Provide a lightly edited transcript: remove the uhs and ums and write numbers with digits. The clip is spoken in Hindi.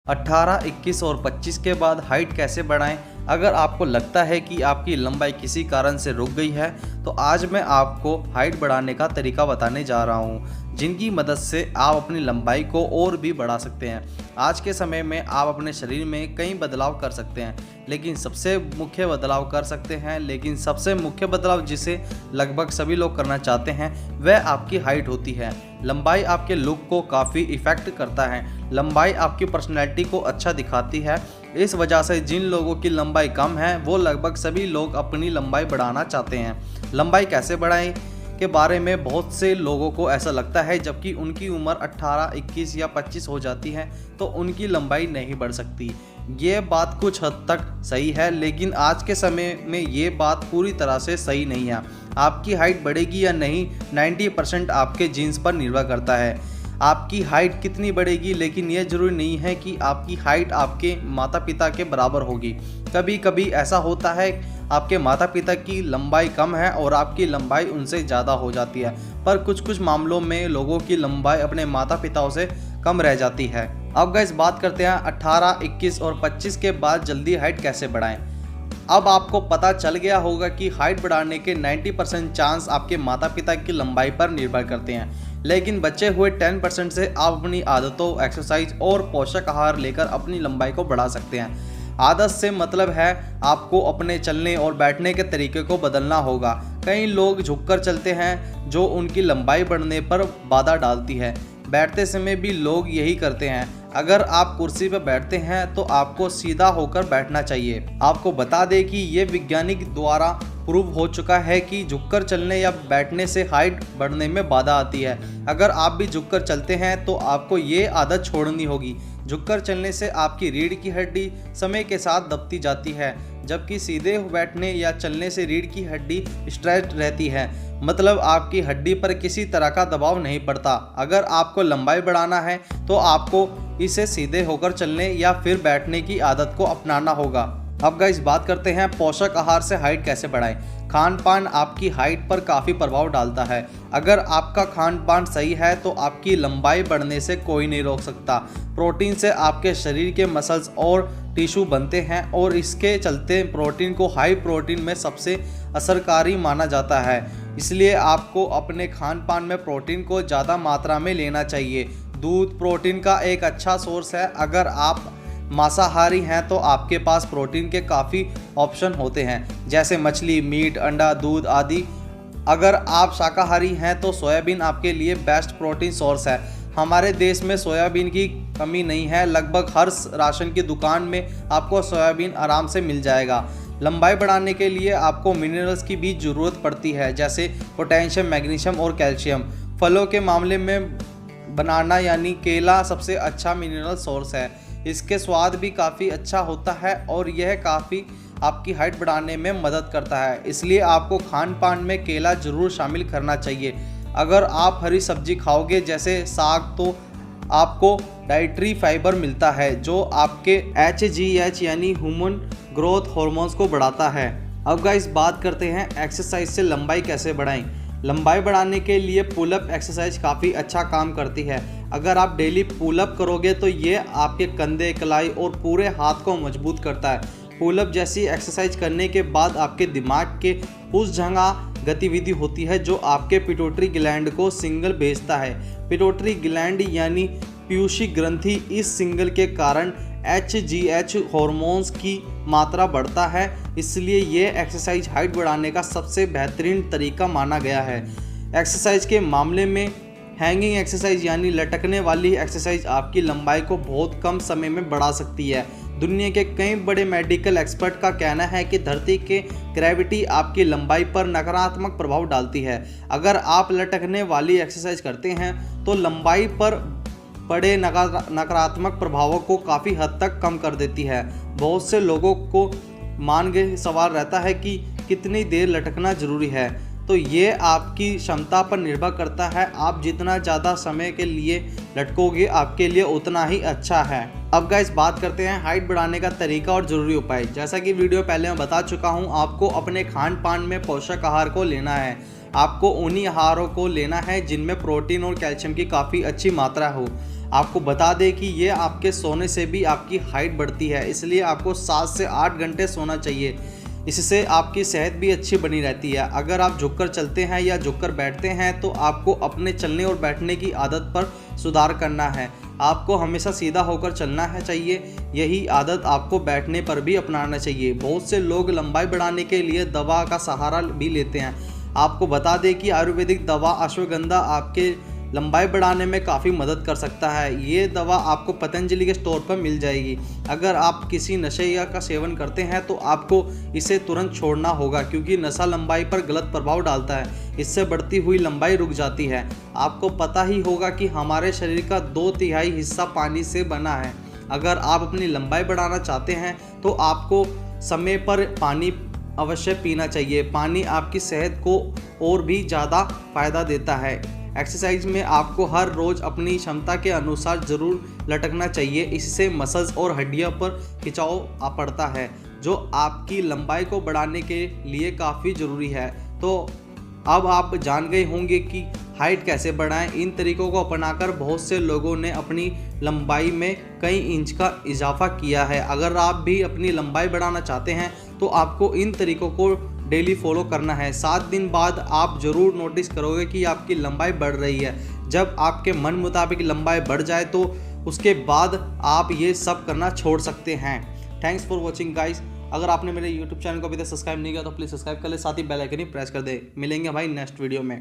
18, 21 और 25 के बाद हाइट कैसे बढ़ाएं? अगर आपको लगता है कि आपकी लंबाई किसी कारण से रुक गई है तो आज मैं आपको हाइट बढ़ाने का तरीका बताने जा रहा हूं, जिनकी मदद से आप अपनी लंबाई को और भी बढ़ा सकते हैं। आज के समय में आप अपने शरीर में कई बदलाव कर सकते हैं, लेकिन सबसे मुख्य बदलाव जिसे लगभग सभी लोग करना चाहते हैं वह आपकी हाइट होती है। लंबाई आपके लुक को काफ़ी इफ़ेक्ट करता है। लंबाई आपकी पर्सनैलिटी को अच्छा दिखाती है। इस वजह से जिन लोगों की लंबाई कम है वो लगभग सभी लोग अपनी लंबाई बढ़ाना चाहते हैं। लंबाई कैसे बढ़ाएं के बारे में बहुत से लोगों को ऐसा लगता है, जबकि उनकी उम्र 18, 21 या 25 हो जाती है तो उनकी लंबाई नहीं बढ़ सकती। ये बात कुछ हद तक सही है, लेकिन आज के समय में ये बात पूरी तरह से सही नहीं है। आपकी हाइट बढ़ेगी या नहीं 90% आपके जीन्स पर निर्भर करता है। आपकी हाइट कितनी बढ़ेगी, लेकिन यह ज़रूरी नहीं है कि आपकी हाइट आपके माता पिता के बराबर होगी। कभी कभी ऐसा होता है आपके माता पिता की लंबाई कम है और आपकी लंबाई उनसे ज़्यादा हो जाती है, पर कुछ मामलों में लोगों की लंबाई अपने माता पिताओं से कम रह जाती है। अब गाइस बात करते हैं 18, 21 और 25 के बाद जल्दी हाइट कैसे बढ़ाएं। अब आपको पता चल गया होगा कि हाइट बढ़ाने के 90% चांस आपके माता पिता की लंबाई पर निर्भर करते हैं, लेकिन बचे हुए 10% से आप अपनी आदतों, एक्सरसाइज और पोषक आहार लेकर अपनी लंबाई को बढ़ा सकते हैं। आदत से मतलब है आपको अपने चलने और बैठने के तरीके को बदलना होगा। कई लोग झुककर चलते हैं जो उनकी लंबाई बढ़ने पर बाधा डालती है। बैठते समय भी लोग यही करते हैं। अगर आप कुर्सी पर बैठते हैं तो आपको सीधा होकर बैठना चाहिए। आपको बता दें कि ये वैज्ञानिक द्वारा प्रूव हो चुका है कि झुककर चलने या बैठने से हाइट बढ़ने में बाधा आती है। अगर आप भी झुककर चलते हैं तो आपको ये आदत छोड़नी होगी। झुककर चलने से आपकी रीढ़ की हड्डी समय के साथ दबती जाती है, जबकि सीधे बैठने या चलने से रीढ़ की हड्डी स्ट्रेच रहती है, मतलब आपकी हड्डी पर किसी तरह का दबाव नहीं पड़ता। अगर आपको लंबाई बढ़ाना है तो आपको इसे सीधे होकर चलने या फिर बैठने की आदत को अपनाना होगा। अब गाइस बात करते हैं पोषक आहार से हाइट कैसे बढ़ाएं। खान पान आपकी हाइट पर काफ़ी प्रभाव डालता है। अगर आपका खान पान सही है तो आपकी लंबाई बढ़ने से कोई नहीं रोक सकता। प्रोटीन से आपके शरीर के मसल्स और टिश्यू बनते हैं और इसके चलते प्रोटीन को हाई प्रोटीन में सबसे असरकारी माना जाता है। इसलिए आपको अपने खान पान में प्रोटीन को ज़्यादा मात्रा में लेना चाहिए। दूध प्रोटीन का एक अच्छा सोर्स है। अगर आप मांसाहारी हैं तो आपके पास प्रोटीन के काफ़ी ऑप्शन होते हैं, जैसे मछली, मीट, अंडा, दूध आदि। अगर आप शाकाहारी हैं तो सोयाबीन आपके लिए बेस्ट प्रोटीन सोर्स है। हमारे देश में सोयाबीन की कमी नहीं है। लगभग हर राशन की दुकान में आपको सोयाबीन आराम से मिल जाएगा। लंबाई बढ़ाने के लिए आपको मिनरल्स की भी ज़रूरत पड़ती है, जैसे पोटेशियम, मैग्नीशियम और कैल्शियम। फलों के मामले में बनाना यानी केला सबसे अच्छा मिनरल सोर्स है। इसके स्वाद भी काफ़ी अच्छा होता है और यह काफ़ी आपकी हाइट बढ़ाने में मदद करता है, इसलिए आपको खान पान में केला ज़रूर शामिल करना चाहिए। अगर आप हरी सब्जी खाओगे जैसे साग तो आपको डाइटरी फाइबर मिलता है जो आपके HGH यानी ह्यूमन ग्रोथ हार्मोन्स को बढ़ाता है। अब गाइस बात करते हैं एक्सरसाइज से लंबाई कैसे बढ़ाएं। लंबाई बढ़ाने के लिए पुलअप एक्सरसाइज काफ़ी अच्छा काम करती है। अगर आप डेली पुलअप करोगे तो ये आपके कंधे, कलाई और पूरे हाथ को मजबूत करता है। पुलअप जैसी एक्सरसाइज करने के बाद आपके दिमाग के उस जगह गतिविधि होती है जो आपके पिट्यूटरी ग्लैंड को सिग्नल भेजता है। पिट्यूटरी ग्लैंड यानी पीयूषी ग्रंथि, इस सिग्नल के कारण HGH हार्मोन्स की मात्रा बढ़ता है। इसलिए ये एक्सरसाइज हाइट बढ़ाने का सबसे बेहतरीन तरीका माना गया है। एक्सरसाइज के मामले में हैंगिंग एक्सरसाइज यानी लटकने वाली एक्सरसाइज आपकी लंबाई को बहुत कम समय में बढ़ा सकती है। दुनिया के कई बड़े मेडिकल एक्सपर्ट का कहना है कि धरती के ग्रेविटी आपकी लंबाई पर नकारात्मक प्रभाव डालती है। अगर आप लटकने वाली एक्सरसाइज करते हैं तो लंबाई पर पड़े नकारात्मक प्रभावों को काफ़ी हद तक कम कर देती है। बहुत से लोगों को मान के सवाल रहता है कि कितनी देर लटकना ज़रूरी है, तो ये आपकी क्षमता पर निर्भर करता है। आप जितना ज़्यादा समय के लिए लटकोगे आपके लिए उतना ही अच्छा है। अब गाइस बात करते हैं हाइट बढ़ाने का तरीका और ज़रूरी उपाय। जैसा कि वीडियो पहले मैं बता चुका हूँ, आपको अपने खान पान में पोषक आहार को लेना है। आपको उन्हीं आहारों को लेना है जिनमें प्रोटीन और कैल्शियम की काफ़ी अच्छी मात्रा हो। आपको बता दें कि ये आपके सोने से भी आपकी हाइट बढ़ती है, इसलिए आपको 7 से 8 घंटे सोना चाहिए। इससे आपकी सेहत भी अच्छी बनी रहती है। अगर आप झुककर चलते हैं या झुककर बैठते हैं तो आपको अपने चलने और बैठने की आदत पर सुधार करना है। आपको हमेशा सीधा होकर चलना है चाहिए, यही आदत आपको बैठने पर भी अपनाना चाहिए। बहुत से लोग लंबाई बढ़ाने के लिए दवा का सहारा भी लेते हैं। आपको बता दें कि आयुर्वेदिक दवा अश्वगंधा आपके लंबाई बढ़ाने में काफ़ी मदद कर सकता है। ये दवा आपको पतंजलि के स्टोर पर मिल जाएगी। अगर आप किसी नशे या का सेवन करते हैं तो आपको इसे तुरंत छोड़ना होगा, क्योंकि नशा लंबाई पर गलत प्रभाव डालता है। इससे बढ़ती हुई लंबाई रुक जाती है। आपको पता ही होगा कि हमारे शरीर का 2/3 हिस्सा पानी से बना है। अगर आप अपनी लंबाई बढ़ाना चाहते हैं तो आपको समय पर पानी अवश्य पीना चाहिए। पानी आपकी सेहत को और भी ज़्यादा फ़ायदा देता है। एक्सरसाइज में आपको हर रोज़ अपनी क्षमता के अनुसार ज़रूर लटकना चाहिए। इससे मसल्स और हड्डियों पर खिंचाव पड़ता है, जो आपकी लंबाई को बढ़ाने के लिए काफ़ी ज़रूरी है। तो अब आप जान गए होंगे कि हाइट कैसे बढ़ाएं। इन तरीकों को अपनाकर बहुत से लोगों ने अपनी लंबाई में कई इंच का इजाफा किया है। अगर आप भी अपनी लंबाई बढ़ाना चाहते हैं तो आपको इन तरीकों को डेली फॉलो करना है। 7 दिन बाद आप ज़रूर नोटिस करोगे कि आपकी लंबाई बढ़ रही है। जब आपके मन मुताबिक लंबाई बढ़ जाए तो उसके बाद आप ये सब करना छोड़ सकते हैं। Thanks for watching guys. अगर आपने मेरे YouTube चैनल को अभी तक सब्सक्राइब नहीं किया तो प्लीज़ सब्सक्राइब कर ले, साथ ही बेल आइकन ही प्रेस कर दे। मिलेंगे भाई नेक्स्ट वीडियो में।